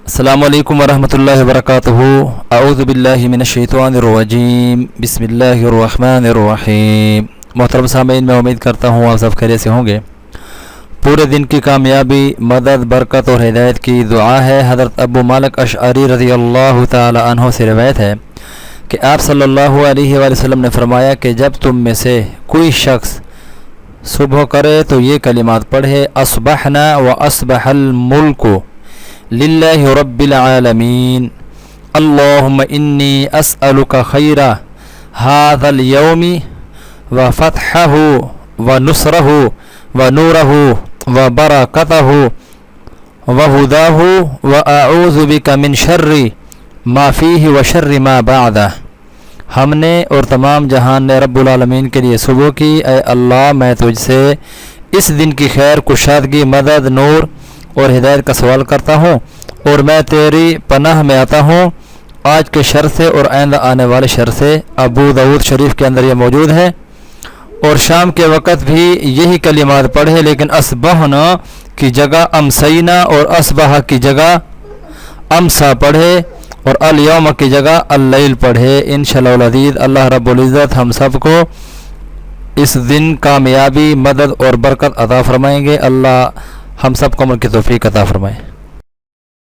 السلام علیکم ورحمۃ اللہ وبرکاتہ۔ اعوذ باللہ من الشیطان الرجیم، بسم اللہ الرحمن الرحیم۔ محترم سامعین، میں امید کرتا ہوں آپ سب خیریت سے ہوں گے۔ پورے دن کی کامیابی، مدد، برکت اور ہدایت کی دعا ہے۔ حضرت ابو مالک اشعری رضی اللہ تعالی عنہ سے روایت ہے کہ آپ صلی اللہ علیہ وآلہ وسلم نے فرمایا کہ جب تم میں سے کوئی شخص صبح کرے تو یہ کلمات پڑھے: اصبحنا واصبح الملک للہ رب العالمین، اللہم انی اسألک خیر ھذا اليوم وفتحہ ونصرہ ونورہ وبرکتہ وہداہ واعوذ بک من شر ما فیہ وشر ما بعدہ۔ ہم نے اور تمام جہان نے رب العالمین کے لیے صبح کی: اے اللہ، میں تجھ سے اس دن کی خیر، کشادگی، مدد، نور اور ہدایت کا سوال کرتا ہوں، اور میں تیری پناہ میں آتا ہوں آج کے شر سے اور آئندہ آنے والے شر سے۔ ابو داؤد شریف کے اندر یہ موجود ہے۔ اور شام کے وقت بھی یہی کلمات پڑھے، لیکن اصبحنا کی جگہ امسینا اور اصبح کی جگہ امسا پڑھے، اور الیوم کی جگہ اللیل پڑھے۔ انشاءاللہ العزیز اللہ رب العزت ہم سب کو اس دن کامیابی، مدد اور برکت عطا فرمائیں گے۔ اللہ ہم سب کو عمل کی توفیق عطا فرمائے۔